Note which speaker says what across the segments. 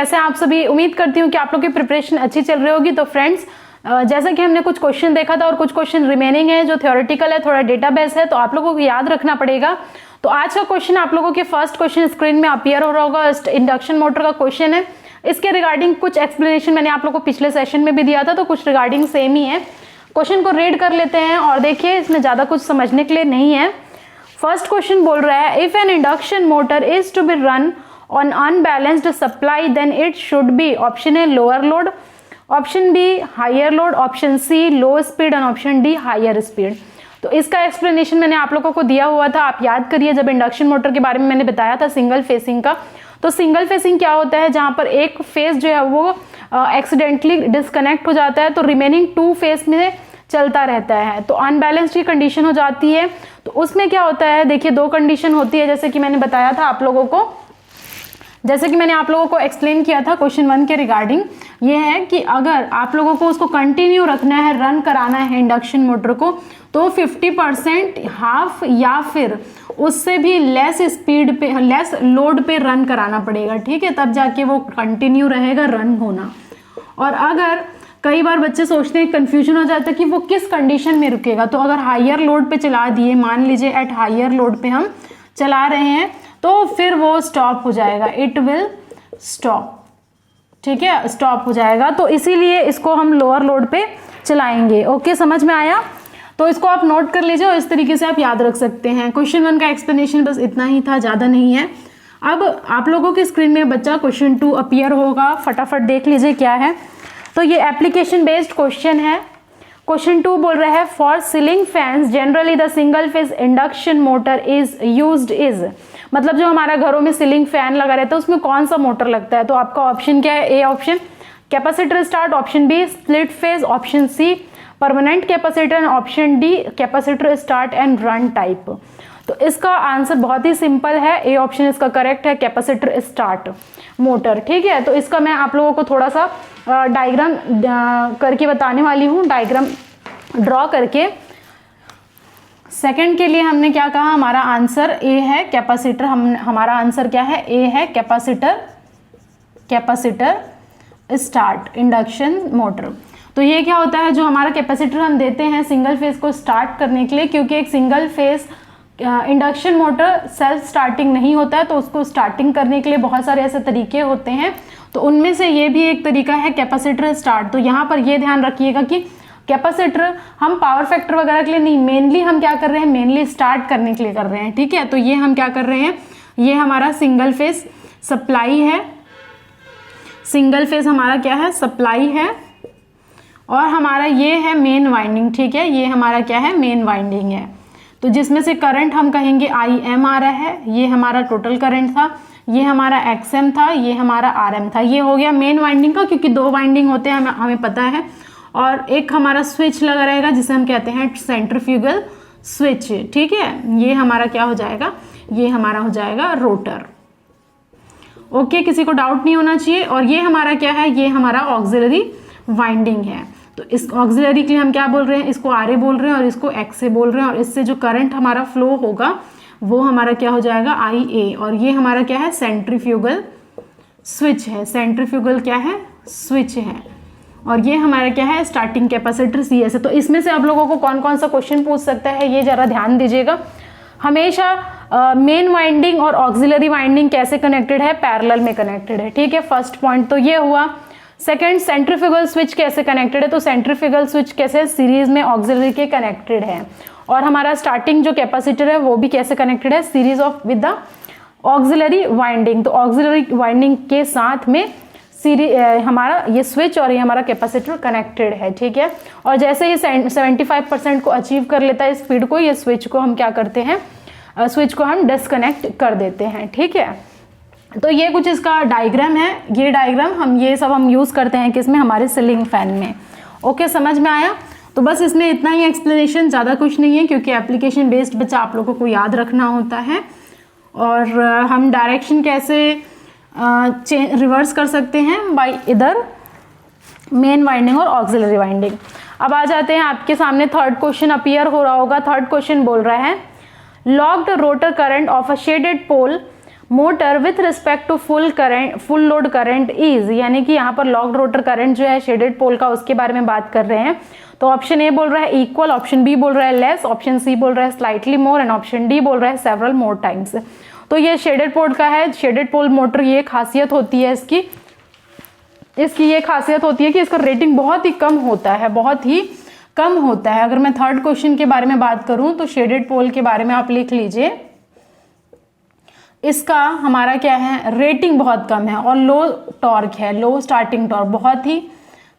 Speaker 1: कैसे आप सभी? उम्मीद करती हूँ कि आप लोग की प्रिपरेशन अच्छी चल रही होगी। तो फ्रेंड्स, जैसा कि हमने कुछ क्वेश्चन देखा था और कुछ क्वेश्चन रिमेनिंग है जो थ्योरेटिकल है, थोड़ा डेटाबेस है, तो आप लोगों को याद रखना पड़ेगा। तो आज का क्वेश्चन आप लोगों के फर्स्ट क्वेश्चन स्क्रीन में अपीयर हो रहा होगा, इंडक्शन मोटर का क्वेश्चन है। इसके रिगार्डिंग कुछ एक्सप्लेनेशन मैंने आप लोगों को पिछले सेशन में भी दिया था, तो कुछ रिगार्डिंग सेम ही है। क्वेश्चन को रीड कर लेते हैं और देखिए, इसमें ज्यादा कुछ समझने के लिए नहीं है। फर्स्ट क्वेश्चन बोल रहा है, if an induction motor is to be run on unbalanced supply then it should be option A lower load, option B higher load, option C low speed and option D higher speed. तो इसका explanation मैंने आप लोगों को दिया हुआ था, आप याद करिए। जब इंडक्शन मोटर के बारे में मैंने बताया था सिंगल फेसिंग का, तो सिंगल फेसिंग क्या होता है, जहां पर एक फेस जो है वो एक्सीडेंटली डिस्कनेक्ट हो जाता है तो रिमेनिंग 2 फेस में चलता रहता है। तो अनबैलेंस्ड की कंडीशन हो जाती है। तो उसमें क्या होता है, देखिए 2 कंडीशन होती है, जैसे कि मैंने बताया था आप लोगों को, जैसे कि मैंने आप लोगों को एक्सप्लेन किया था क्वेश्चन 1 के रिगार्डिंग। ये है कि अगर आप लोगों को उसको कंटिन्यू रखना है, रन कराना है इंडक्शन मोटर को, तो 50%, हाफ या फिर उससे भी लेस स्पीड पे, लेस लोड पे रन कराना पड़ेगा, ठीक है, तब जाके वो कंटिन्यू रहेगा रन होना। और अगर कई बार बच्चे सोचते हैं, कंफ्यूजन हो जाता है कि वो किस कंडीशन में रुकेगा। तो अगर हायर लोड पे चला दिए, मान लीजिए एट हायर लोड पे हम चला रहे हैं, तो फिर वो स्टॉप हो जाएगा, इट विल स्टॉप, ठीक है, स्टॉप हो जाएगा। तो इसीलिए इसको हम लोअर लोड पे चलाएंगे। ओके, समझ में आया? तो इसको आप नोट कर लीजिए और इस तरीके से आप याद रख सकते हैं। क्वेश्चन 1 का एक्सप्लेनेशन बस इतना ही था, ज़्यादा नहीं है। अब आप लोगों की स्क्रीन में बच्चा क्वेश्चन 2 अपीयर होगा, फटाफट देख लीजिए क्या है। तो ये एप्लीकेशन बेस्ड क्वेश्चन है। क्वेश्चन 2 बोल रहा है, for ceiling fans generally the single phase induction motor is used is, मतलब जो हमारा घरों में सीलिंग फैन लगा रहता है उसमें कौन सा मोटर लगता है। तो आपका ऑप्शन क्या है, A option capacitor start, option B split phase, option C permanent capacitor, option D capacitor start and run type. तो इसका आंसर बहुत ही सिंपल है, ए ऑप्शन इसका करेक्ट है, कैपेसिटर स्टार्ट मोटर, ठीक है। तो इसका मैं आप लोगों को थोड़ा सा डायग्राम करके बताने वाली हूँ, डायग्राम ड्रॉ करके। सेकंड के लिए हमने क्या कहा, हमारा आंसर ए है कैपेसिटर, हमारा आंसर क्या है, ए है capacitor, capacitor start induction motor. तो ये क्या होता है, जो हमारा कैपेसिटर हम देते हैं सिंगल फेज को स्टार्ट करने के लिए, क्योंकि एक single phase induction motor self starting नहीं होता है, तो उसको स्टार्टिंग करने के लिए बहुत सारे ऐसे तरीके होते हैं। तो उनमें से ये भी एक तरीका है कैपेसिटर स्टार्ट। तो यहाँ पर ये ध्यान रखिएगा कि कैपेसिटर हम पावर फैक्टर वगैरह के लिए नहीं, मेनली हम क्या कर रहे हैं, मेनली स्टार्ट करने के लिए कर रहे हैं, ठीक है। तो ये हम क्या कर रहे हैं, ये हमारा सिंगल फेज सप्लाई है, सिंगल फेज हमारा क्या है, सप्लाई है, और हमारा ये है मेन वाइंडिंग, ठीक है, ये हमारा क्या है, मेन वाइंडिंग है। तो जिसमें से करंट हम कहेंगे IM आ रहा है, ये हमारा टोटल करंट था, ये हमारा XM था, ये हमारा RM था। ये हो गया मेन वाइंडिंग का, क्योंकि 2 वाइंडिंग होते हैं हमें पता है। और एक हमारा स्विच लगा रहेगा जिसे हम कहते हैं सेंट्रीफ्यूगल स्विच, ठीक है। ये हमारा क्या हो जाएगा, ये हमारा हो जाएगा रोटर। ओके, किसी को डाउट नहीं होना चाहिए। और ये हमारा क्या है, ये हमारा ऑक्सिलरी वाइंडिंग है। तो इस ऑक्सिलरी के लिए हम क्या बोल रहे हैं, इसको RA बोल रहे हैं और इसको XA बोल रहे हैं, और इससे जो करंट हमारा फ्लो होगा वो हमारा क्या हो जाएगा, IA। और ये हमारा क्या है, सेंट्रीफ्यूगल स्विच है, सेंट्रीफ्यूगल क्या है, स्विच है। और ये हमारा क्या है, स्टार्टिंग कैपेसिटर CS है। तो इसमें से आप लोगों को कौन कौन सा क्वेश्चन पूछ सकता है, ये जरा ध्यान दीजिएगा। हमेशा मेन वाइंडिंग और ऑक्सिलरी वाइंडिंग कैसे कनेक्टेड है, पैरेलल में कनेक्टेड है, ठीक है। फर्स्ट पॉइंट तो ये हुआ। सेकंड, सेंट्रीफ्यूगल स्विच कैसे कनेक्टेड है, तो सेंट्रीफ्यूगल स्विच कैसे सीरीज में ऑक्सिलरी के कनेक्टेड है। और हमारा स्टार्टिंग जो कैपेसिटर है वो भी कैसे कनेक्टेड है, series of with the auxiliary winding. तो ऑक्सिलरी वाइंडिंग के साथ में हमारा ये स्विच और ये हमारा कैपेसिटर कनेक्टेड है, ठीक है। और जैसे ही 75% को अचीव कर लेता है स्पीड को, ये स्विच को हम क्या करते हैं, स्विच को हम डिस्कनेक्ट कर देते हैं, ठीक है। तो ये कुछ इसका डायग्राम है, ये डायग्राम ये सब हम यूज करते हैं किसमें, हमारे सीलिंग फैन में। ओके, समझ में आया? तो बस इसमें इतना ही एक्सप्लेनेशन, ज़्यादा कुछ नहीं है, क्योंकि एप्लीकेशन बेस्ड बच्चा आप लोगों को याद रखना होता है। और हम डायरेक्शन कैसे रिवर्स कर सकते हैं, बाय इधर मेन वाइंडिंग और ऑक्सिलरी वाइंडिंग। अब आ जाते हैं, आपके सामने थर्ड क्वेश्चन अपीयर हो रहा होगा। थर्ड क्वेश्चन बोल रहा है, lock the rotor current of a shaded pole motor with respect to full load current is, यानी कि यहाँ पर लॉक्ड रोटर करंट जो है शेडेड पोल का, उसके बारे में बात कर रहे हैं। तो ऑप्शन ए बोल रहा है इक्वल, ऑप्शन बी बोल रहा है लेस, ऑप्शन सी बोल रहा है slightly more and option D बोल रहा है सेवरल मोर टाइम्स। तो ये शेडेड पोल का है। शेडेड पोल मोटर ये खासियत होती है इसकी ये खासियत होती है कि इसका रेटिंग बहुत ही कम होता है, बहुत ही कम होता है। अगर मैं थर्ड क्वेश्चन के बारे में बात करूं तो शेडेड पोल के बारे में आप लिख लीजिए, इसका हमारा क्या है, रेटिंग बहुत कम है और लो टॉर्क है, लो स्टार्टिंग टॉर्क, बहुत ही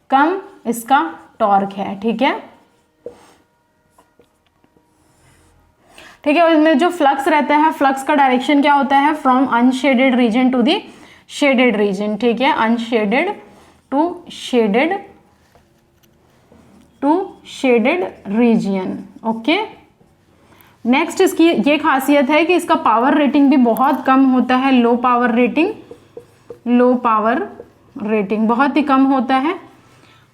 Speaker 1: कम इसका टॉर्क है। ठीक है, ठीक है। और इसमें जो फ्लक्स रहता है, फ्लक्स का डायरेक्शन क्या होता है, from unshaded region to the shaded region. ठीक है, unshaded to shaded region. Okay, next इसकी ये खासियत है कि इसका पावर रेटिंग भी बहुत कम होता है, लो पावर रेटिंग बहुत ही कम होता है।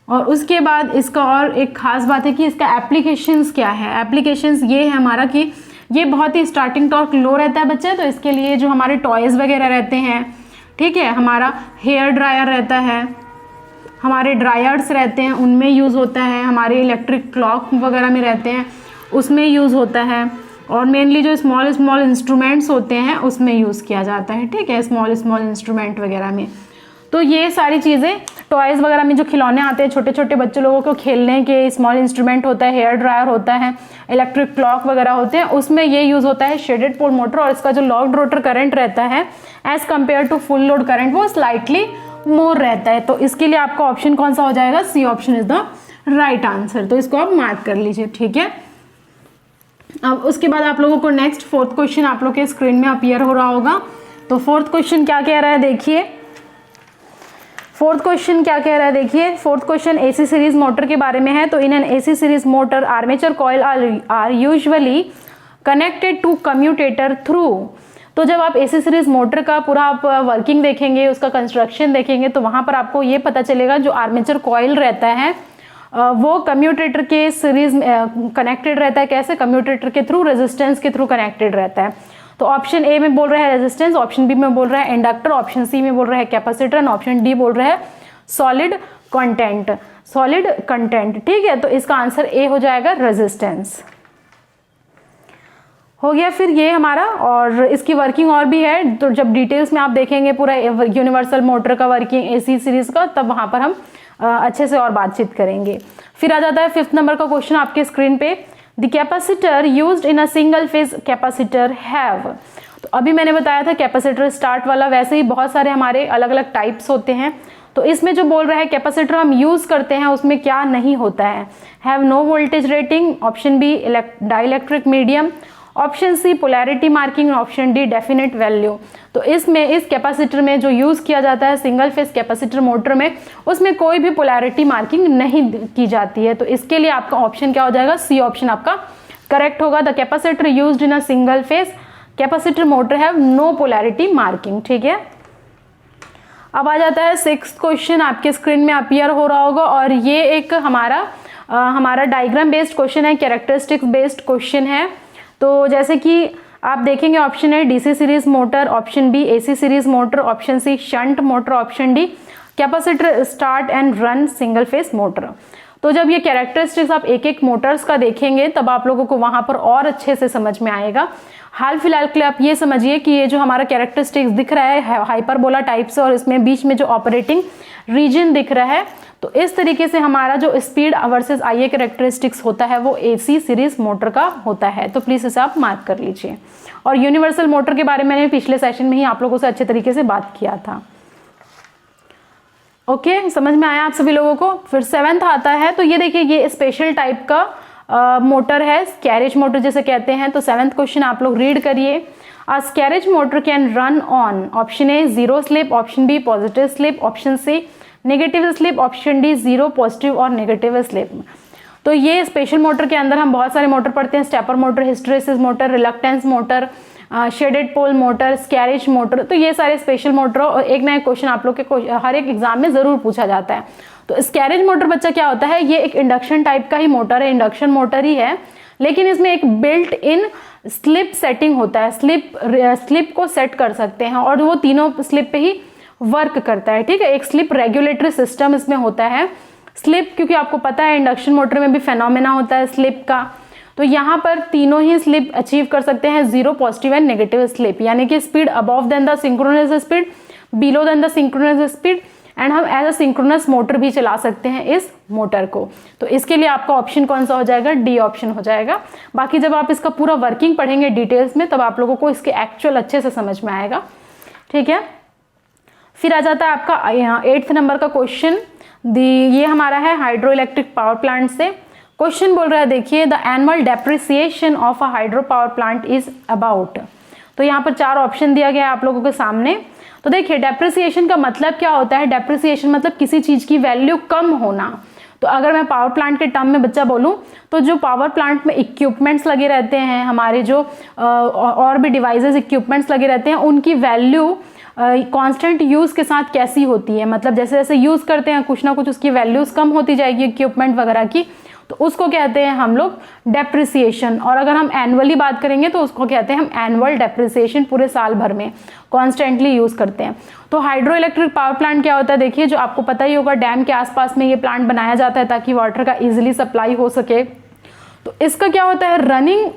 Speaker 1: और उसके बाद इसका और एक खास बात है कि इसका एप्लीकेशंस क्या है, एप्लीकेशंस ये है हमारा कि ये बहुत ही स्टार्टिंग टॉर्क लो रहता है बच्चे, तो इसके लिए जो हमारे टॉयज वगैरह रहते हैं, ठीक है, हमारा हेयर ड्रायर रहता है, हमारे ड्रायर्स रहते हैं, उनमें यूज़ होता है, हमारे इलेक्ट्रिक क्लॉक वगैरह में रहते हैं उसमें यूज़ होता है, और मेनली जो स्मॉल इंस्ट्रूमेंट्स होते हैं उसमें यूज़ किया जाता है। ठीक है, स्मॉल इंस्ट्रूमेंट वगैरह में। तो ये सारी चीज़ें टॉयज़ वगैरह में जो खिलौने आते हैं छोटे छोटे बच्चों लोगों को खेलने के, स्मॉल इंस्ट्रूमेंट होता है, हेयर ड्रायर होता है, इलेक्ट्रिक क्लॉक वगैरह होते हैं, उसमें ये यूज़ होता है शेडेड पोल मोटर। और इसका जो लॉक्ड रोटर करंट रहता है as compare to full load current वो स्लाइटली मोर रहता है। तो इसके लिए आपका ऑप्शन कौन सा हो जाएगा, C option is the right answer. तो इसको आप मार्क कर लीजिए। ठीक है, अब उसके बाद आप लोगों को नेक्स्ट फोर्थ क्वेश्चन आप लोग के स्क्रीन में अपीयर हो रहा होगा। तो फोर्थ क्वेश्चन क्या कह रहा है देखिए, fourth question AC series motor के बारे में है। तो in an AC series motor armature coil are usually connected to commutator through. तो जब आप एसी सीरीज मोटर का पूरा आप वर्किंग देखेंगे, उसका कंस्ट्रक्शन देखेंगे, तो वहां पर आपको ये पता चलेगा जो आर्मेचर कॉइल रहता है वो कम्यूटेटर के सीरीज कनेक्टेड रहता है। कैसे, कम्यूटेटर के थ्रू, रेजिस्टेंस के थ्रू कनेक्टेड रहता है। तो ऑप्शन ए में बोल रहा है रेजिस्टेंस, ऑप्शन बी में बोल रहा है इंडक्टर, ऑप्शन सी में बोल रहा है कैपेसिटर एंड ऑप्शन डी बोल रहा है सॉलिड कंटेंट। ठीक है, तो इसका आंसर ए हो जाएगा, रेजिस्टेंस हो गया। फिर ये हमारा, और इसकी वर्किंग और भी है, तो जब डिटेल्स में आप देखेंगे पूरा यूनिवर्सल मोटर का वर्किंग एसी सीरीज का, तब वहां पर हम अच्छे से और बातचीत करेंगे। फिर आ जाता है फिफ्थ नंबर का क्वेश्चन आपके स्क्रीन पे, the capacitor used in a single phase capacitor have. तो अभी मैंने बताया था कैपेसिटर स्टार्ट वाला, वैसे ही बहुत सारे हमारे अलग अलग टाइप्स होते हैं। तो इसमें जो बोल रहा है कैपेसिटर हम यूज करते हैं उसमें क्या नहीं होता है, have no voltage rating, option B dielectric medium, option C polarity marking, option D definite value. तो इसमें इस कैपेसिटर में जो यूज किया जाता है सिंगल फेज कैपेसिटर मोटर में, उसमें कोई भी पोलैरिटी मार्किंग नहीं की जाती है। तो इसके लिए आपका ऑप्शन क्या हो जाएगा, सी ऑप्शन आपका करेक्ट होगा। The capacitor used in a single phase capacitor motor have no polarity marking. ठीक है, अब आ जाता है सिक्स्थ क्वेश्चन आपके स्क्रीन में अपीयर हो रहा होगा, और ये एक हमारा डायग्राम बेस्ड क्वेश्चन है, कैरेक्टरिस्टिक्स बेस्ड क्वेश्चन है। तो जैसे कि आप देखेंगे ऑप्शन है DC series motor, option B AC series motor, option C shunt motor, option D capacitor start and run single phase motor. तो जब ये कैरेक्टरिस्टिक्स आप एक एक मोटर्स का देखेंगे तब आप लोगों को वहां पर और अच्छे से समझ में आएगा। हाल फिलहाल के लिए आप ये समझिए कि ये जो हमारा कैरेक्टरिस्टिक्स दिख रहा है हाइपरबोला टाइप से, और इसमें बीच में जो ऑपरेटिंग रीजन दिख रहा है, तो इस तरीके से हमारा जो स्पीड वर्सेस आईए कैरेक्टरिस्टिक्स होता है वो एसी सीरीज मोटर का होता है। तो प्लीज इसे आप मार्क कर लीजिए। और यूनिवर्सल मोटर के बारे में मैंने पिछले सेशन में ही आप लोगों से अच्छे तरीके से बात किया था। ओके, समझ में आया आप सभी लोगों को। फिर सेवेंथ आता है, तो ये देखिए ये स्पेशल टाइप का मोटर है, कैरेज मोटर जिसे कहते हैं। तो सेवेंथ क्वेश्चन आप लोग रीड करिए। A carriage motor can run on, option A 0 slip, option B positive slip, option C negative slip, option D 0 positive और नेगेटिव स्लिप। तो ये स्पेशल मोटर के अंदर हम बहुत सारे मोटर पढ़ते हैं, stepper motor, hysteresis motor, reluctance motor, shaded pole motor, carriage motor. तो ये सारे स्पेशल मोटर, और एक ना एक क्वेश्चन आप लोग के हर एक एग्जाम में जरूर पूछा जाता है। तो कैरेज मोटर बच्चा क्या होता है, ये एक इंडक्शन टाइप का ही मोटर है, इंडक्शन मोटर ही है, लेकिन इसमें एक बिल्ट इन स्लिप सेटिंग होता है, स्लिप को सेट कर सकते हैं और वो तीनों स्लिप पे ही वर्क करता है, ठीक है। एक स्लिप रेगुलेटरी सिस्टम इसमें होता है। स्लिप, क्योंकि आपको पता है इंडक्शन मोटर में भी फेनोमेना होता है स्लिप का, तो यहाँ पर तीनों ही स्लिप अचीव कर सकते हैं, 0 पॉजिटिव एंड नेगेटिव स्लिप, यानी कि speed above than the synchronous speed, below than the synchronous speed, and हम एज अ सिंक्रोनस मोटर भी चला सकते हैं इस मोटर को। तो इसके लिए आपका ऑप्शन कौन सा हो जाएगा, डी ऑप्शन हो जाएगा। बाकी जब आप इसका पूरा वर्किंग पढ़ेंगे डिटेल्स में तब आप लोगों को इसके एक्चुअल अच्छे से समझ में आएगा, ठीक है। फिर आ जाता है आपका यहाँ 8th नंबर का क्वेश्चन। ये हमारा है हाइड्रो इलेक्ट्रिक पावर प्लांट से। क्वेश्चन बोल रहा है, देखिए the annual depreciation of a hydro power plant is about. तो यहाँ पर 4 ऑप्शन दिया गया है आप लोगों के सामने। तो देखिए डेप्रिसिएशन का मतलब क्या होता है, डेप्रिसिएशन मतलब किसी चीज की वैल्यू कम होना। तो अगर मैं पावर प्लांट के टर्म में बच्चा बोलूं तो जो पावर प्लांट में इक्विपमेंट्स लगे रहते हैं, हमारे जो और भी डिवाइसेस इक्विपमेंट्स लगे रहते हैं, उनकी वैल्यू कांस्टेंट यूज के साथ कैसी होती है, मतलब जैसे जैसे यूज करते हैं कुछ ना कुछ उसकी वैल्यूज कम होती जाएगी इक्विपमेंट वगैरह की, तो उसको कहते हैं हम लोग डेप्रिसिएशन। और अगर हम एनुअली बात करेंगे तो उसको कहते हैं हम एनुअल डेप्रिसिएशन, पूरे साल भर में कॉन्स्टेंटली यूज करते हैं। तो हाइड्रो इलेक्ट्रिक पावर प्लांट क्या होता है, देखिए जो आपको पता ही होगा डैम के आसपास में ये प्लांट बनाया जाता है ताकि वाटर का इजिली सप्लाई हो सके। तो इसका क्या होता है, रनिंग,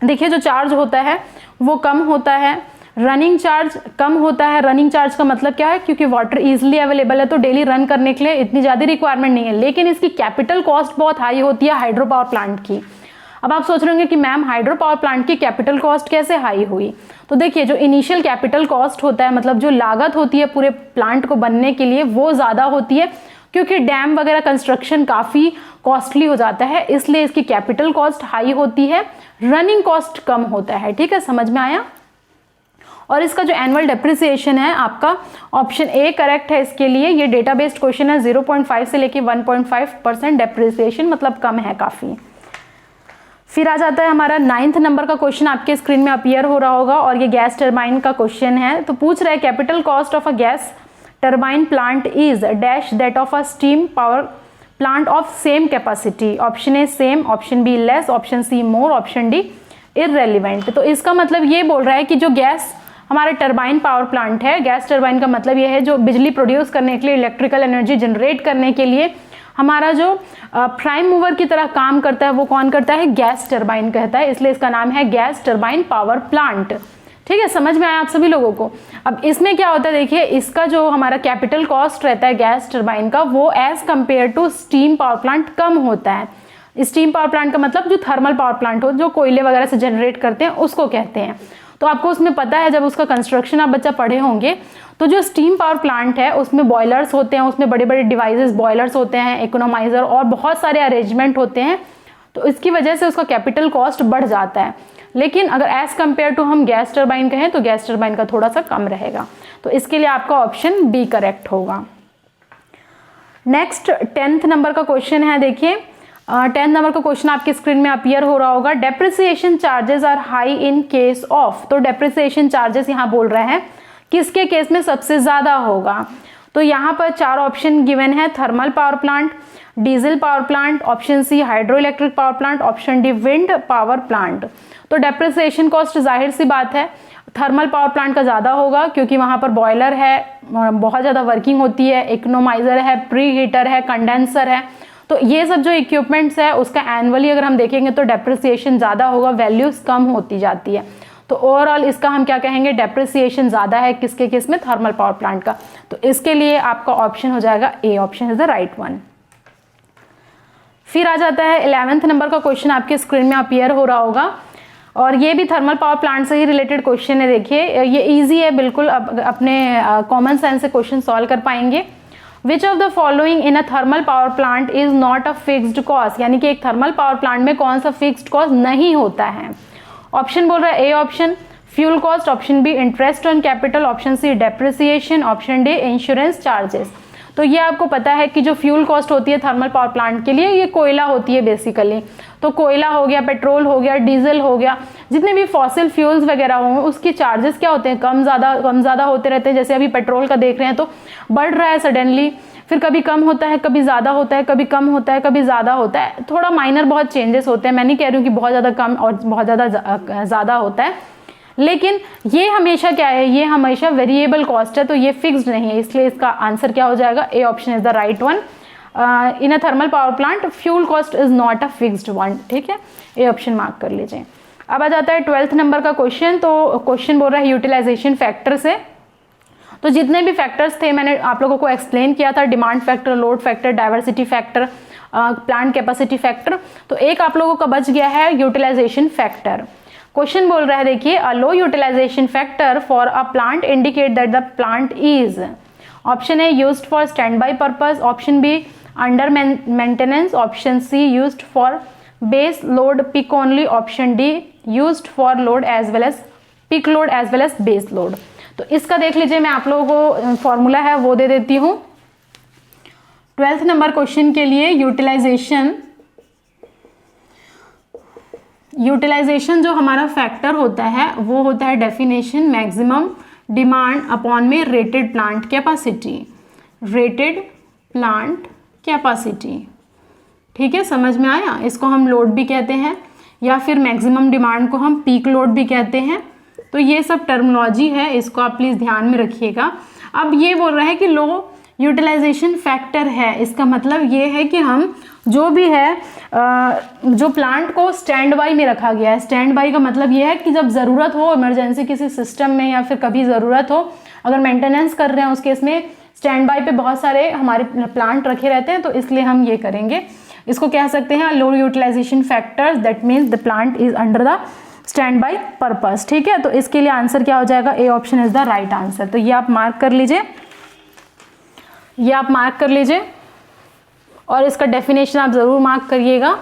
Speaker 1: देखिए जो चार्ज होता है वो कम होता है, रनिंग चार्ज कम होता है। रनिंग चार्ज का मतलब क्या है, क्योंकि वाटर इजीली अवेलेबल है तो डेली रन करने के लिए इतनी ज़्यादा रिक्वायरमेंट नहीं है, लेकिन इसकी कैपिटल कॉस्ट बहुत हाई होती है हाइड्रो पावर प्लांट की। अब आप सोच रहे होंगे कि मैम हाइड्रो पावर प्लांट की कैपिटल कॉस्ट कैसे हाई हुई। तो देखिए जो इनिशियल कैपिटल कॉस्ट होता है, मतलब जो लागत होती है पूरे प्लांट को बनने के लिए, वो ज़्यादा होती है क्योंकि डैम वगैरह कंस्ट्रक्शन काफ़ी कॉस्टली हो जाता है, इसलिए इसकी कैपिटल कॉस्ट हाई होती है, रनिंग कॉस्ट कम होता है, ठीक है, समझ में आया। और इसका जो एनुअल डेप्रिसिएशन है आपका ऑप्शन ए करेक्ट है इसके लिए। ये डेटा बेस्ड क्वेश्चन है, 0.5 से लेके 1.5% डेप्रिसिएशन, मतलब कम है काफ़ी। फिर आ जाता है हमारा 9th नंबर का क्वेश्चन, आपके स्क्रीन में अपीयर हो रहा होगा, और ये गैस टरबाइन का क्वेश्चन है। तो पूछ रहा है capital cost of a gas turbine plant is dash that of a steam power plant of same capacity. Option A same, option B less, option C more, option D irrelevant. तो इसका मतलब ये बोल रहा है कि जो गैस हमारा टरबाइन पावर प्लांट है, गैस टरबाइन का मतलब ये है जो बिजली प्रोड्यूस करने के लिए, इलेक्ट्रिकल एनर्जी जनरेट करने के लिए हमारा जो प्राइम मूवर की तरह काम करता है वो कौन करता है, गैस टरबाइन कहता है, इसलिए इसका नाम है गैस टरबाइन पावर प्लांट, ठीक है। समझ में आया आप सभी लोगों को। अब इसमें क्या होता है, देखिए इसका जो हमारा कैपिटल कॉस्ट रहता है गैस टरबाइन का, वो as compare to steam power plant कम होता है। स्टीम पावर प्लांट का मतलब जो थर्मल पावर प्लांट हो, जो कोयले वगैरह से जनरेट करते हैं, उसको कहते हैं। तो आपको उसमें पता है, जब उसका कंस्ट्रक्शन आप बच्चा पढ़े होंगे, तो जो स्टीम पावर प्लांट है उसमें बॉयलर्स होते हैं, उसमें बड़े बड़े डिवाइसेस बॉयलर्स होते हैं, इकोनोमाइजर और बहुत सारे अरेंजमेंट होते हैं, तो इसकी वजह से उसका कैपिटल कॉस्ट बढ़ जाता है। लेकिन अगर एज कंपेयर टू हम गैस टरबाइन कहें तो गैस टरबाइन का थोड़ा सा कम रहेगा। तो इसके लिए आपका ऑप्शन बी करेक्ट होगा। नेक्स्ट 10th नंबर का क्वेश्चन है, देखिए 10th नंबर का क्वेश्चन आपके स्क्रीन में अपीयर हो रहा होगा। Depreciation charges are high in case of. तो डेप्रिसिएशन चार्जेस यहाँ बोल रहे हैं किसके केस में सबसे ज्यादा होगा। तो यहाँ पर 4 ऑप्शन गिवन है, thermal power plant, diesel power plant, option C hydro electric power plant, option D wind power plant. तो डेप्रिसिएशन कॉस्ट जाहिर सी बात है थर्मल पावर प्लांट का ज़्यादा होगा, क्योंकि वहाँ पर बॉयलर है, बहुत ज़्यादा वर्किंग होती है, इकोनोमाइजर है, प्री हीटर है, कंडेंसर है। तो ये सब जो इक्विपमेंट्स है उसका एनुअली अगर हम देखेंगे तो डेप्रिसिएशन ज़्यादा होगा, वैल्यूज कम होती जाती है। तो ओवरऑल इसका हम क्या कहेंगे, डेप्रिसिएशन ज़्यादा है किसके केस में, थर्मल पावर प्लांट का। तो इसके लिए आपका ऑप्शन हो जाएगा A, option is the right one. फिर आ जाता है 11th नंबर का क्वेश्चन, आपके स्क्रीन में अपीयर हो रहा होगा, और ये भी थर्मल पावर प्लांट से ही रिलेटेड क्वेश्चन है। देखिए ये इजी है बिल्कुल, अपने कॉमन सेंस से क्वेश्चन सॉल्व कर पाएंगे। Which of the following in a thermal power plant is not a fixed cost, यानी कि एक थर्मल पावर प्लांट में कौन सा फिक्स्ड कॉस्ट नहीं होता है। ऑप्शन बोल रहा है A option fuel cost, option B interest on capital, option C depreciation, option D insurance charges. तो ये आपको पता है कि जो फ्यूल कॉस्ट होती है थर्मल पावर प्लांट के लिए, ये कोयला होती है बेसिकली। तो कोयला हो गया, पेट्रोल हो गया, डीजल हो गया, जितने भी फॉसिल फ्यूल्स वगैरह होंगे उसके चार्जेस क्या होते हैं, कम ज़्यादा होते रहते हैं। जैसे अभी पेट्रोल का देख रहे हैं तो बढ़ रहा है सडनली, फिर कभी कम होता है, कभी ज़्यादा होता है, कभी कम होता है, कभी ज़्यादा होता है, थोड़ा माइनर बहुत चेंजेस होते हैं। मैं नहीं कह रही हूँ कि बहुत ज़्यादा कम और बहुत ज़्यादा ज़्यादा होता है, लेकिन ये हमेशा क्या है, ये हमेशा वेरिएबल कॉस्ट है, तो ये फिक्स्ड नहीं है, इसलिए इसका आंसर क्या हो जाएगा, A option is the right one. In a thermal power plant fuel cost is not a fixed one, ठीक है, ए ऑप्शन मार्क कर लीजिए। अब आ जाता है 12th नंबर का क्वेश्चन। तो क्वेश्चन बोल रहा है यूटिलाइजेशन फैक्टर से। तो जितने भी फैक्टर्स थे मैंने आप लोगों को एक्सप्लेन किया था, demand factor, load factor, diversity factor, plant capacity factor, तो एक आप लोगों का बच गया है यूटिलाइजेशन फैक्टर। क्वेश्चन बोल रहा है देखिए, a low utilization factor for a plant indicate that the plant is, option A used for standby purpose, option B under maintenance, option C used for base load peak only, option D used for load as well as peak load as well as base load. तो इसका देख लीजिए, मैं आप लोगों को formula है वो दे देती हूँ। 12th नंबर क्वेश्चन के लिए यूटिलाइजेशन जो हमारा फैक्टर होता है वो होता है डेफिनेशन मैक्सिमम डिमांड अपॉन में rated plant capacity, rated plant capacity, ठीक है, समझ में आया। इसको हम लोड भी कहते हैं या फिर मैक्सिमम डिमांड को हम पीक लोड भी कहते हैं। तो ये सब टर्मिनोलॉजी है, इसको आप प्लीज़ ध्यान में रखिएगा। अब ये बोल रहा है कि लो यूटिलाइजेशन फैक्टर है, इसका मतलब ये है कि हम जो भी है जो प्लांट को स्टैंड बाई में रखा गया है, स्टैंड बाई का मतलब ये है कि जब ज़रूरत हो, इमरजेंसी किसी सिस्टम में या फिर कभी ज़रूरत हो, अगर मेंटेनेंस कर रहे हैं उस केस में स्टैंड बाई पे बहुत सारे हमारे प्लांट रखे रहते हैं, तो इसलिए हम ये करेंगे। इसको कह सकते हैं low utilization factors, that means the plant is under the standby purpose, ठीक है। तो इसके लिए आंसर क्या हो जाएगा, A option is the right answer. तो ये आप मार्क कर लीजिए, ये आप मार्क कर लीजिए और इसका डेफिनेशन आप जरूर मार्क करिएगा।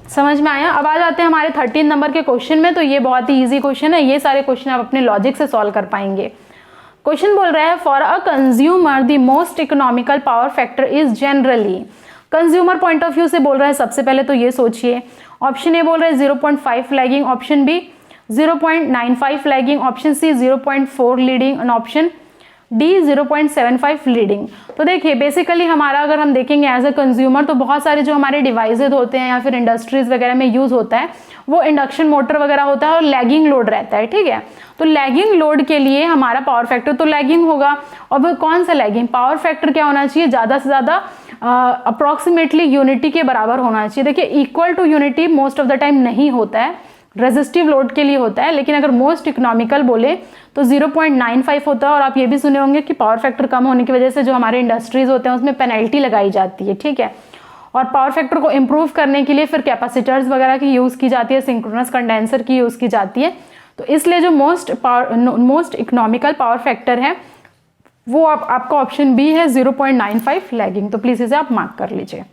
Speaker 1: समझ में आया। अब आ जाते हैं हमारे 13 नंबर के क्वेश्चन में। तो ये बहुत ही इजी क्वेश्चन है, ये सारे क्वेश्चन आप अपने लॉजिक से सॉल्व कर पाएंगे। क्वेश्चन बोल रहा है for a consumer the most economical power factor is generally, consumer point of view से बोल रहा है। सबसे पहले तो ये सोचिए, ऑप्शन ए बोल रहे हैं 0.5 lagging, option B 0.95 lagging, option C 0.4 leading and option D 0.75 leading. तो देखिए बेसिकली हमारा अगर हम देखेंगे एज अ कंज्यूमर, तो बहुत सारे जो हमारे डिवाइसेज होते हैं या फिर इंडस्ट्रीज वगैरह में यूज होता है वो इंडक्शन मोटर वगैरह होता है और लैगिंग लोड रहता है, ठीक है। तो लैगिंग लोड के लिए हमारा पावर फैक्टर तो लैगिंग होगा। और वो कौन सा लैगिंग, पावर फैक्टर क्या होना चाहिए, ज़्यादा से ज़्यादा अप्रॉक्सीमेटली यूनिटी के बराबर होना चाहिए। देखिए equal to unity most of the time नहीं होता है, रेजिस्टिव लोड के लिए होता है, लेकिन अगर मोस्ट इकोनॉमिकल बोले तो 0.95 होता है। और आप ये भी सुने होंगे कि पावर फैक्टर कम होने की वजह से जो हमारे इंडस्ट्रीज होते हैं उसमें पेनल्टी लगाई जाती है, ठीक है। और पावर फैक्टर को इम्प्रूव करने के लिए फिर कैपेसिटर्स वगैरह की यूज़ की जाती है, सिंक्रोनस कंडेंसर की यूज़ की जाती है। तो इसलिए जो मोस्ट इकोनॉमिकल पावर फैक्टर है वो आपका ऑप्शन बी है 0.95 लैगिंग। तो प्लीज़ इसे आप मार्क कर लीजिए।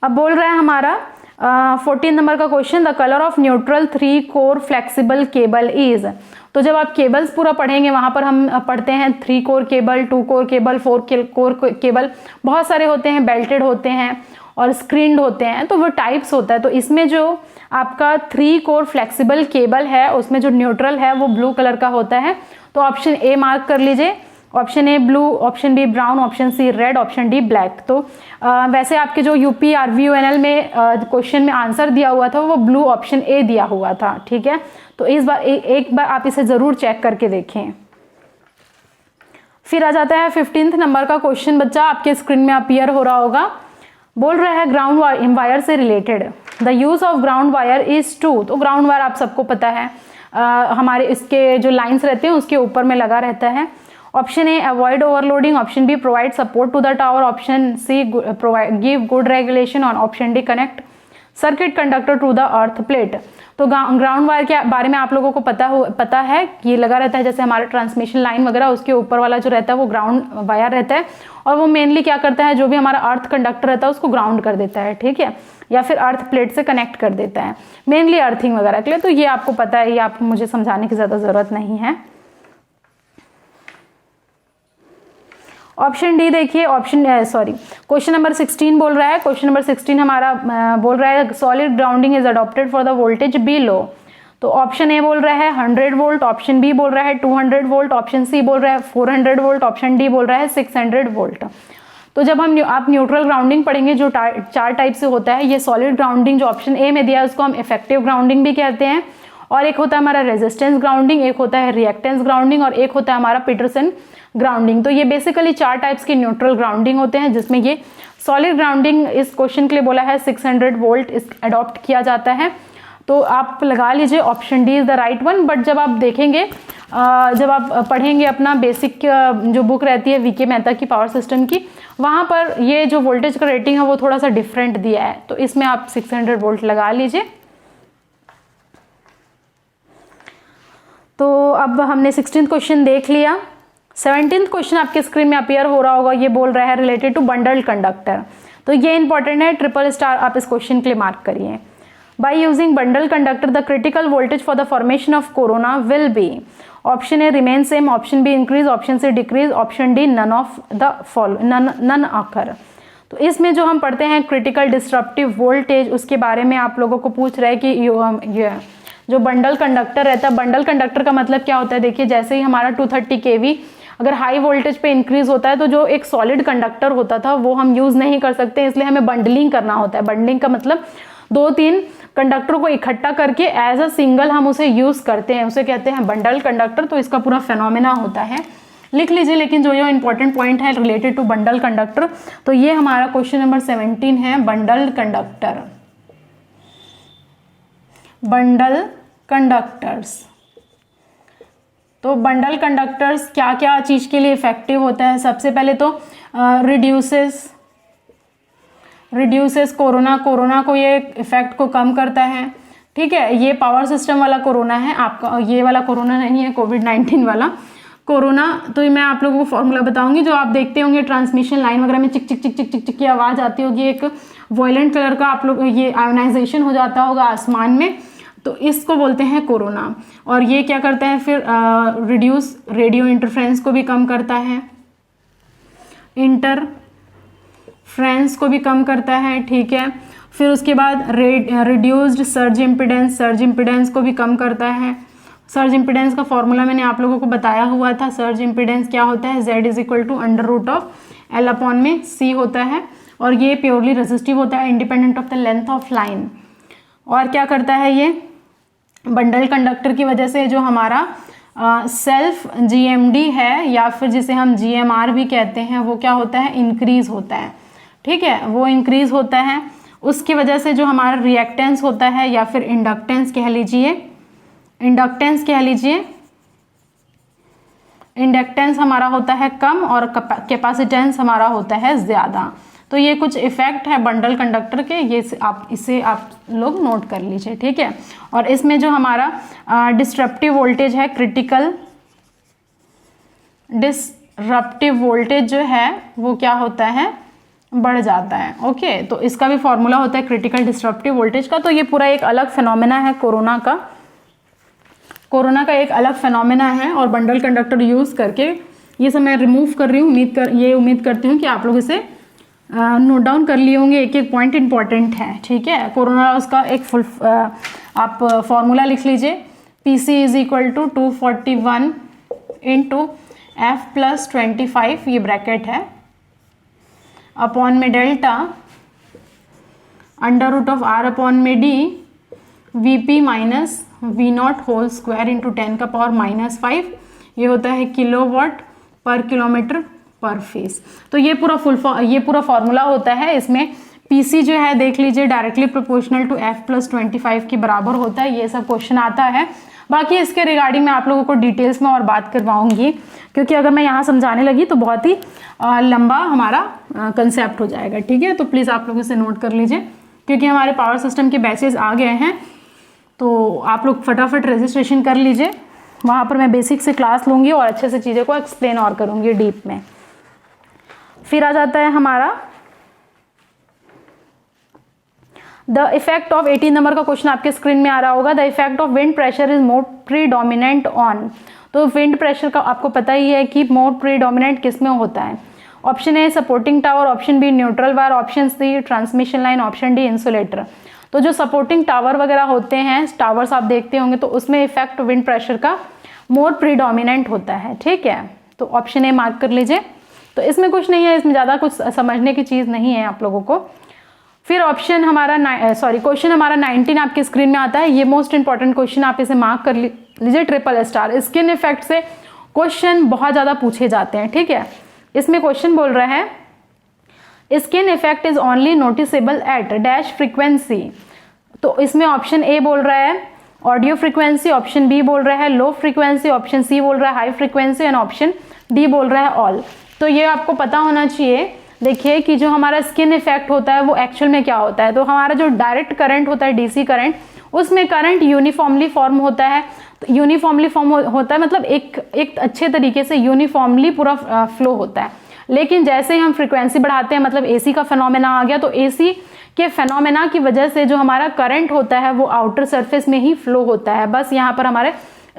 Speaker 1: अब बोल रहा है हमारा 14 नंबर का question, the colour of neutral 3 core flexible cable is. तो जब आप केबल्स पूरा पढ़ेंगे वहां पर हम पढ़ते हैं 3 core cable, 2 core cable, 4 core cable, बहुत सारे होते हैं, बेल्टेड होते हैं और स्क्रीन्ड होते हैं, तो वो टाइप्स होता है। तो इसमें जो आपका 3 कोर फ्लेक्सिबल केबल है उसमें जो न्यूट्रल है वो ब्लू कलर का होता है। तो ऑप्शन ए मार्क कर लीजिए, option A blue, option B brown, option C red, option D black. तो वैसे आपके जो यूपी RVUNL में क्वेश्चन में आंसर दिया हुआ था वो ब्लू ऑप्शन ए दिया हुआ था, ठीक है। तो इस बार एक बार आप इसे जरूर चेक करके देखें। फिर आ जाता है 15th नंबर का क्वेश्चन, बच्चा आपके स्क्रीन में अपीयर हो रहा होगा। बोल रहा है ग्राउंड वायर से related, the use of ground wire is to. तो ग्राउंड वायर आप सबको पता है, हमारे इसके जो लाइन्स रहते हैं उसके ऊपर में लगा रहता है। Option A avoid overloading, option B provide support to the tower, option C give good regulation और option D connect circuit conductor to the earth plate. तो ग्राउंड वायर के बारे में आप लोगों को पता है कि ये लगा रहता है, जैसे हमारा ट्रांसमिशन लाइन वगैरह उसके ऊपर वाला जो रहता है वो ग्राउंड वायर रहता है। और वो मेनली क्या करता है, जो भी हमारा अर्थ कंडक्टर रहता है उसको ग्राउंड कर देता है, ठीक है, या फिर अर्थ प्लेट से कनेक्ट कर देता है, मेनली अर्थिंग वगैरह के लिए। तो ये आपको पता है, ये आपको मुझे समझाने की ज़्यादा ज़रूरत नहीं है। ऑप्शन डी देखिए, क्वेश्चन नंबर 16 बोल रहा है, क्वेश्चन नंबर 16 हमारा बोल रहा है solid grounding is adopted for the voltage be low. तो ऑप्शन ए बोल रहा है 100 वोल्ट, ऑप्शन बी बोल रहा है 200 वोल्ट, ऑप्शन सी बोल रहा है 400 वोल्ट, ऑप्शन डी बोल रहा है 600 वोल्ट। तो जब आप न्यूट्रल ग्राउंडिंग पढ़ेंगे जो 4 टाइप से होता है, ये सॉलिड ग्राउंडिंग जो ऑप्शन ए में दिया है उसको हम इफेक्टिव ग्राउंडिंग भी कहते हैं, और एक होता है हमारा रेजिस्टेंस ग्राउंडिंग, एक होता है रिएक्टेंस ग्राउंडिंग, और एक होता है हमारा पीटरसन ग्राउंडिंग। तो ये बेसिकली 4 टाइप्स की न्यूट्रल ग्राउंडिंग होते हैं, जिसमें ये सॉलिड ग्राउंडिंग इस क्वेश्चन के लिए बोला है 600 वोल्ट इस अडॉप्ट किया जाता है। तो आप लगा लीजिए option D is the right one. But जब आप देखेंगे, जब आप पढ़ेंगे अपना बेसिक जो बुक रहती है वीके मेहता की पावर सिस्टम की, वहाँ पर ये जो वोल्टेज का रेटिंग है वो थोड़ा सा डिफरेंट दिया है, तो इसमें आप 600 वोल्ट लगा लीजिए। तो अब हमने 16th क्वेश्चन देख लिया। 17th क्वेश्चन आपके स्क्रीन में अपीयर हो रहा होगा, ये बोल रहा है रिलेटेड टू बंडल्ड कंडक्टर। तो ये इंपॉर्टेंट है, ट्रिपल स्टार आप इस क्वेश्चन के लिए मार्क करिए। By using bundle conductor the critical voltage for the formation of corona will be, option A remain same, option B increase, option C decrease, option D none of the none occur. तो इसमें जो हम पढ़ते हैं critical disruptive voltage, उसके बारे में आप लोगों को पूछ रहे हैं कि जो बंडल कंडक्टर रहता है, बंडल कंडक्टर का मतलब क्या होता है। देखिए जैसे ही हमारा 230 kV अगर हाई वोल्टेज पे इंक्रीज होता है, तो जो एक सॉलिड कंडक्टर होता था वो हम यूज नहीं कर सकते, इसलिए हमें बंडलिंग करना होता है। बंडलिंग का मतलब 2-3 कंडक्टर को इकट्ठा करके एज अ सिंगल हम उसे यूज करते हैं, उसे कहते हैं बंडल कंडक्टर। तो इसका पूरा फेनोमेना होता है, लिख लीजिए। लेकिन जो इंपॉर्टेंट पॉइंट है रिलेटेड टू बंडल कंडक्टर, तो ये हमारा क्वेश्चन नंबर 17 है, बंडल कंडक्टर, बंडल कंडक्टर्स। तो बंडल कंडक्टर्स क्या क्या चीज़ के लिए इफेक्टिव होता है। सबसे पहले तो रिड्यूसेस कोरोना को ये इफेक्ट को कम करता है, ठीक है। ये पावर सिस्टम वाला कोरोना है आपका, ये वाला कोरोना नहीं है, कोविड-19 वाला कोरोना। तो मैं आप लोगों को फॉर्मूला बताऊंगी, जो आप देखते होंगे ट्रांसमिशन लाइन वगैरह में चिक चिक चिक चिक चिक चिक की आवाज़ आती होगी, एक वॉयलेंट कलर का आप लोग ये आयोनाइजेशन हो जाता होगा आसमान में, तो इसको बोलते हैं कोरोना। और ये क्या करता है फिर, रिड्यूस रेडियो इंटरफ्रेंस को भी कम करता है, इंटरफ्रेंस को भी कम करता है, ठीक है। फिर उसके बाद रिड्यूस्ड सर्ज इम्पिडेंस को भी कम करता है। सर्ज इम्पिडेंस का फॉर्मूला मैंने आप लोगों को बताया हुआ था। सर्ज इम्पिडेंस क्या होता है, Z = √L/C होता है, और ये प्योरली रेजिस्टिव होता है, independent of the length of line. और क्या करता है ये बंडल कंडक्टर की वजह से, जो हमारा सेल्फ GMD है या फिर जिसे हम GMR भी कहते हैं, वो क्या होता है, इंक्रीज होता है, ठीक है, वो इंक्रीज होता है। उसकी वजह से जो हमारा रिएक्टेंस होता है या फिर इंडक्टेंस कह लीजिए, इंडक्टेंस हमारा होता है कम और कैपेसिटेंस हमारा होता है ज़्यादा। तो ये कुछ इफेक्ट है बंडल कंडक्टर के, ये इसे आप लोग नोट कर लीजिए, ठीक है। और इसमें जो हमारा डिस्ट्रप्टिव वोल्टेज है, क्रिटिकल डिस्ट्रप्टिव वोल्टेज जो है वो क्या होता है, बढ़ जाता है, ओके। तो इसका भी फॉर्मूला होता है क्रिटिकल डिस्ट्रप्टिव वोल्टेज का। तो ये पूरा एक अलग फिनोमेना है कोरोना का एक अलग फिनोमेना है। और बंडल कंडक्टर यूज करके ये सब मैं रिमूव कर रही हूँ, उम्मीद करती हूँ कि आप लोग इसे नोट डाउन कर लिए होंगे, एक एक पॉइंट इंपॉर्टेंट है, ठीक है। कोरोना उसका एक फुल आप फॉर्मूला लिख लीजिए, PC = 241 × F+25, ये ब्रैकेट है, अपॉन में delta √R/d Vp - V0 whole square × 10⁻⁻5, ये होता है kW/km/फेज। तो ये पूरा फॉर्मूला होता है। इसमें PC जो है देख लीजिए डायरेक्टली प्रोपोर्शनल टू F+25 के बराबर होता है, ये सब क्वेश्चन आता है। बाकी इसके रिगार्डिंग मैं आप लोगों को डिटेल्स में और बात करवाऊंगी, क्योंकि अगर मैं यहाँ समझाने लगी तो बहुत ही लंबा हमारा कंसेप्ट हो जाएगा, ठीक है। तो प्लीज़ आप लोग इसे नोट कर लीजिए, क्योंकि हमारे पावर सिस्टम के बैचेस आ गए हैं, तो आप लोग फटाफट रजिस्ट्रेशन कर लीजिए। वहाँ पर मैं बेसिक से क्लास लूँगी और अच्छे से चीज़ों को एक्सप्लेन और करूँगी डीप में। फिर आ जाता है हमारा द इफेक्ट ऑफ 18 नंबर का क्वेश्चन आपके स्क्रीन में आ रहा होगा। The effect of wind pressure is more predominant on. तो विंड प्रेशर का आपको पता ही है कि मोर प्रीडोमिनेंट किस में होता है। Option A supporting tower, option B neutral wire, option C transmission line, option D insulator. तो जो सपोर्टिंग टावर वगैरह होते हैं, टावर्स आप देखते होंगे, तो उसमें इफेक्ट विंड प्रेशर का मोर प्रीडोमिनेंट होता है। ठीक है, तो ऑप्शन ए मार्क कर लीजिए। तो इसमें कुछ नहीं है, इसमें ज़्यादा कुछ समझने की चीज़ नहीं है आप लोगों को। फिर ऑप्शन हमारा क्वेश्चन हमारा 19 आपके स्क्रीन में आता है। ये मोस्ट इंपॉर्टेंट क्वेश्चन, आप इसे मार्क कर लीजिए, ट्रिपल स्टार। स्किन इफेक्ट से क्वेश्चन बहुत ज़्यादा पूछे जाते हैं। ठीक है, इसमें क्वेश्चन बोल रहा है skin effect is only noticeable at dash frequency. तो इसमें ऑप्शन ए बोल रहा है ऑडियो फ्रीक्वेंसी, ऑप्शन बी बोल रहा है लो फ्रीक्वेंसी, ऑप्शन सी बोल रहा है high frequency and option D बोल रहा है ऑल। तो ये आपको पता होना चाहिए। देखिए कि जो हमारा स्किन इफेक्ट होता है वो एक्चुअल में क्या होता है। तो हमारा जो डायरेक्ट करंट होता है डीसी करंट, उसमें करंट यूनिफॉर्मली फॉर्म होता है। तो यूनिफॉर्मली फॉर्म होता है मतलब एक अच्छे तरीके से यूनिफॉर्मली पूरा फ्लो होता है। लेकिन जैसे ही हम फ्रीक्वेंसी बढ़ाते हैं, मतलब एसी का फिनोमेना आ गया, तो एसी के फिनोमेना की वजह से जो हमारा करंट होता है वो आउटर सरफेस में ही फ्लो होता है। बस यहाँ पर हमारे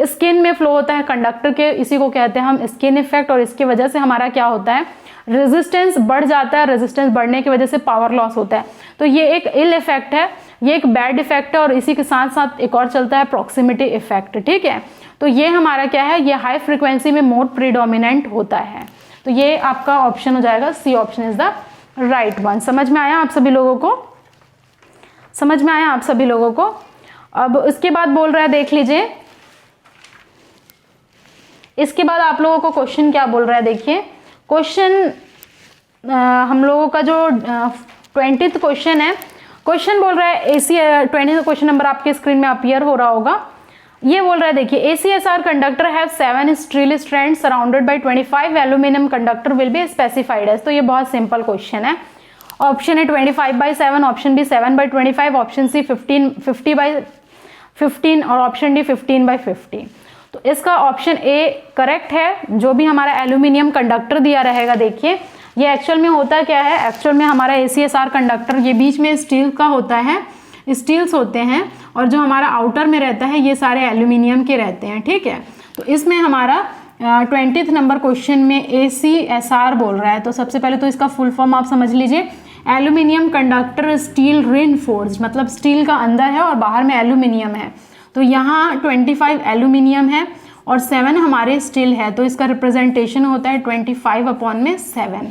Speaker 1: स्किन में फ्लो होता है कंडक्टर के, इसी को कहते हैं हम स्किन इफेक्ट। और इसकी वजह से हमारा क्या होता है, रेजिस्टेंस बढ़ जाता है। रेजिस्टेंस बढ़ने की वजह से पावर लॉस होता है। तो ये एक इल इफेक्ट है, ये एक बैड इफेक्ट है। और इसी के साथ साथ एक और चलता है प्रॉक्सिमिटी इफेक्ट। ठीक है, तो ये हमारा क्या है, ये हाई फ्रीक्वेंसी में मोर प्रीडोमिनेंट होता है। तो ये आपका ऑप्शन हो जाएगा, C option is the right one. समझ में आया आप सभी लोगों को? समझ में आया आप सभी लोगों को? अब इसके बाद बोल रहा है, देख लीजिए, इसके बाद आप लोगों को क्वेश्चन क्या बोल रहा है। देखिए क्वेश्चन हम लोगों का जो 20th क्वेश्चन है, क्वेश्चन बोल रहा है एसी 20th क्वेश्चन नंबर आपके स्क्रीन में अपीयर हो रहा होगा। ये बोल रहा है, देखिए ACSR conductor have 7 steel strands surrounded by 25 aluminium conductor will be specified as. तो ये बहुत सिंपल क्वेश्चन है। ऑप्शन है 25/7, ऑप्शन बी 7/25, ऑप्शन सी 50/15 और ऑप्शन डी 15/50। तो इसका ऑप्शन ए करेक्ट है। जो भी हमारा एल्यूमिनियम कंडक्टर दिया रहेगा, देखिए ये एक्चुअल में होता क्या है, एक्चुअल में हमारा ACSR कंडक्टर ये बीच में स्टील का होता है, स्टील्स होते हैं, और जो हमारा आउटर में रहता है ये सारे एल्यूमिनियम के रहते हैं। ठीक है, तो इसमें हमारा 20th नंबर क्वेश्चन में ACSR बोल रहा है। तो सबसे पहले तो इसका फुल फॉर्म आप समझ लीजिए, एल्यूमिनियम कंडक्टर स्टील रेनफोर्स्ड, मतलब स्टील का अंदर है और बाहर में एल्यूमिनियम है। तो यहाँ 25 एल्यूमिनियम है और 7 हमारे स्टील है, तो इसका रिप्रेजेंटेशन होता है 25/7।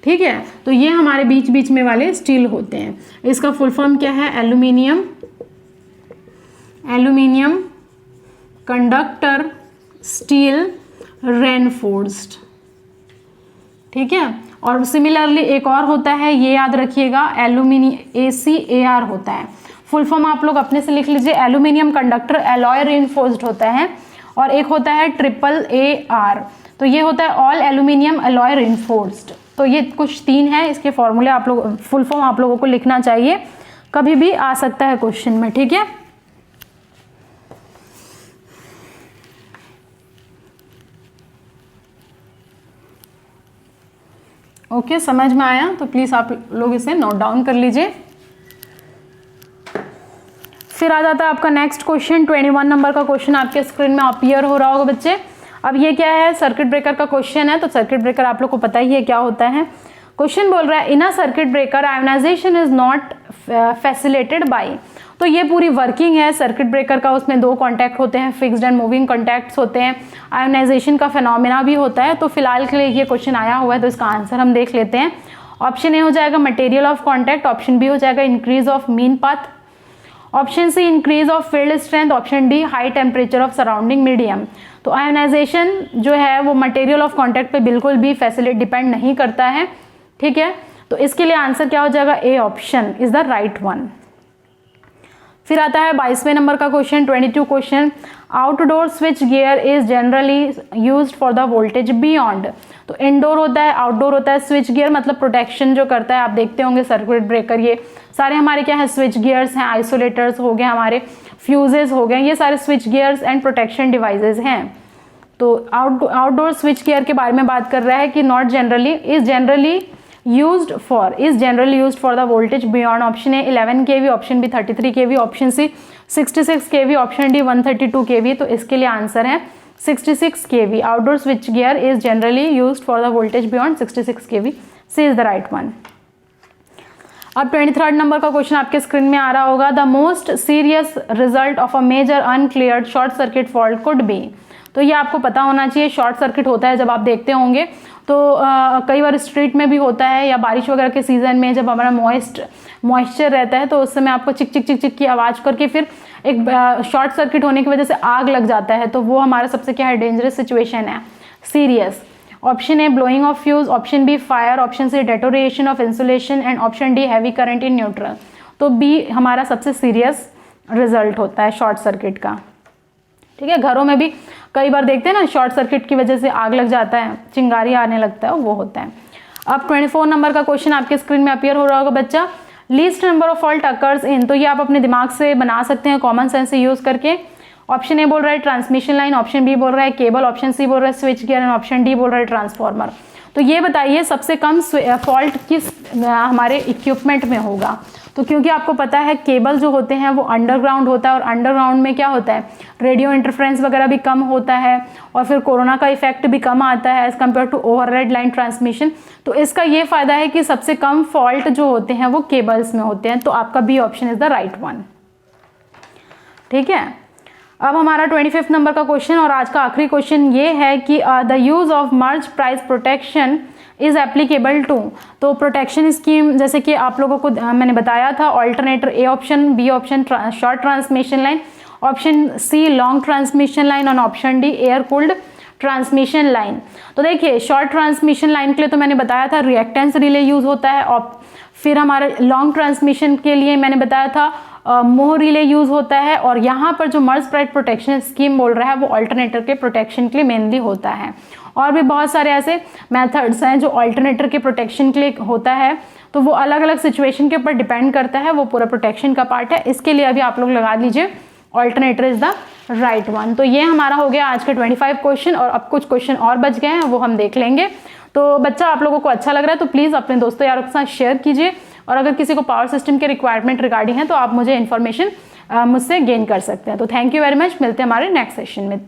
Speaker 1: ठीक है, तो ये हमारे बीच बीच में वाले स्टील होते हैं। इसका फुल फॉर्म क्या है, एल्यूमिनियम कंडक्टर स्टील रेनफोर्स्ड। ठीक है, और सिमिलरली एक और होता है, ये याद रखिएगा, ACAR होता है। फुल फॉर्म आप लोग अपने से लिख लीजिए, एल्यूमिनियम कंडक्टर एलॉय रेनफोर्स्ड होता है। और एक होता है AAAR, तो ये होता है ऑल एल्यूमिनियम एलॉय रेनफोर्स्ड। तो ये कुछ 3 है, इसके फॉर्मूले आप लोग फुल फॉर्म आप लोगों को लिखना चाहिए, कभी भी आ सकता है क्वेश्चन में। ठीक है, ओके, समझ में आया? तो प्लीज आप लोग इसे नोट डाउन कर लीजिए। फिर आ जाता है आपका नेक्स्ट क्वेश्चन, 21 नंबर का क्वेश्चन आपके स्क्रीन में अपीयर हो रहा होगा बच्चे। अब ये क्या है, सर्किट ब्रेकर का क्वेश्चन है। तो सर्किट ब्रेकर आप लोग को पता ही है क्या होता है। क्वेश्चन बोल रहा है, in a circuit breaker ionization is not facilitated by. तो ये पूरी वर्किंग है सर्किट ब्रेकर का। उसमें 2 कॉन्टैक्ट होते हैं, फिक्स्ड एंड मूविंग कॉन्टैक्ट्स होते हैं, आयोनाइजेशन का फिनोमेना भी होता है। तो फिलहाल के लिए ये क्वेश्चन आया हुआ है, तो इसका आंसर हम देख लेते हैं। ऑप्शन ए हो जाएगा material of contact, option B हो जाएगा increase of mean path, option C increase of field strength, option D high temperature of surrounding medium. तो आयोनाइजेशन जो है वो मटेरियल ऑफ कॉन्टैक्ट पे बिल्कुल भी फैसिलिटी डिपेंड नहीं करता है। ठीक है, तो इसके लिए आंसर क्या हो जाएगा, A option is the right one. फिर आता है 22वें नंबर का question, 22 question, outdoor switch gear is generally used for the voltage beyond. तो इंडोर होता है, आउटडोर होता है। स्विच गियर मतलब प्रोटेक्शन जो करता है, आप देखते होंगे सर्किट ब्रेकर, ये सारे हमारे क्या है, स्विच गियर्स हैं, आइसोलेटर्स हो गए, हमारे फ्यूजेस हो गए, ये सारे switch gears and protection devices हैं। तो आउटडोर स्विच गियर के बारे में बात कर रहा है कि not generally, is generally used for the voltage beyond। Option A 11 kV, option B 33 kV, option C 66 kV, option D 132 kV। तो इसके लिए आंसर है 66 kV। Outdoor switch gear is generally used for the voltage beyond 66 kV। C is the right one. अब 23rd number का question आपके screen में आ रहा होगा, the most serious result of a major uncleared short circuit fault could be. तो ये आपको पता होना चाहिए, शॉर्ट सर्किट होता है जब आप देखते होंगे तो कई बार स्ट्रीट में भी होता है या बारिश वगैरह के सीजन में जब हमारा मॉइस्चर रहता है तो उस समय आपको चिक चिक चिक चिक की आवाज़ करके फिर एक शॉर्ट सर्किट होने की वजह से आग लग जाता है, तो वो हमारा सबसे क्या है, डेंजरस सिचुएशन है, serious. Option A blowing of fuse, option B fire, option C deterioration of insulation and option D heavy current in neutral. तो बी हमारा सबसे सीरियस रिजल्ट होता है शॉर्ट सर्किट का। ठीक है, घरों में भी कई बार देखते हैं ना, शॉर्ट सर्किट की वजह से आग लग जाता है, चिंगारी आने लगता है, वो होता है। अब 24 नंबर का क्वेश्चन आपके स्क्रीन में अपीयर हो रहा होगा बच्चा, least number of fault occurs in. तो ये आप अपने दिमाग से बना सकते हैं कॉमन सेंस से यूज करके। ऑप्शन ए बोल रहा है ट्रांसमिशन लाइन, ऑप्शन बी बोल रहा है केबल, ऑप्शन सी बोल रहा है switch gear and option D बोल रहा है ट्रांसफार्मर। तो ये बताइए सबसे कम फॉल्ट किस हमारे इक्विपमेंट में होगा। तो क्योंकि आपको पता है केबल जो होते हैं वो अंडरग्राउंड होता है और अंडरग्राउंड में क्या होता है, रेडियो इंटरफ्रेंस वगैरह भी कम होता है और फिर कोरोना का इफेक्ट भी कम आता है as compare to overhead line transmission. तो इसका ये फायदा है कि सबसे कम फॉल्ट जो होते हैं वो केबल्स में होते हैं। तो आपका B option is the right one. ठीक है, अब हमारा 25 नंबर का क्वेश्चन और आज का आखिरी क्वेश्चन ये है कि the use of merge price protection is applicable to. तो प्रोटेक्शन स्कीम जैसे कि आप लोगों को मैंने बताया था, alternator A option, B option short transmission line, option C long transmission line और option D air cooled transmission line. तो देखिए शॉर्ट ट्रांसमिशन लाइन के लिए तो मैंने बताया था रिएक्टेंस रिले यूज होता है, और फिर हमारे लॉन्ग ट्रांसमिशन के लिए मैंने बताया था मोह रिले यूज होता है, और यहाँ पर जो मर्ज प्राइस प्रोटेक्शन स्कीम बोल रहा है वो ऑल्टरनेटर के प्रोटेक्शन के लिए मेनली होता है। और भी बहुत सारे ऐसे मेथड्स हैं जो ऑल्टरनेटर के प्रोटेक्शन के लिए होता है, तो वो अलग अलग सिचुएशन के ऊपर डिपेंड करता है, वो पूरा प्रोटेक्शन का पार्ट है। इसके लिए अभी आप लोग लगा लीजिए alternator is the right one. तो ये हमारा हो गया आज का 25 क्वेश्चन, और अब कुछ क्वेश्चन और बच गए हैं वो हम देख लेंगे। तो बच्चा आप लोगों को अच्छा लग रहा है तो प्लीज़ अपने दोस्तों यारों के साथ शेयर कीजिए, और अगर किसी को पावर सिस्टम के रिक्वायरमेंट रिगार्डिंग है तो आप मुझे इन्फॉर्मेशन मुझसे गेन कर सकते हैं। तो थैंक यू वेरी मच, मिलते हैं हमारे नेक्स्ट सेशन में।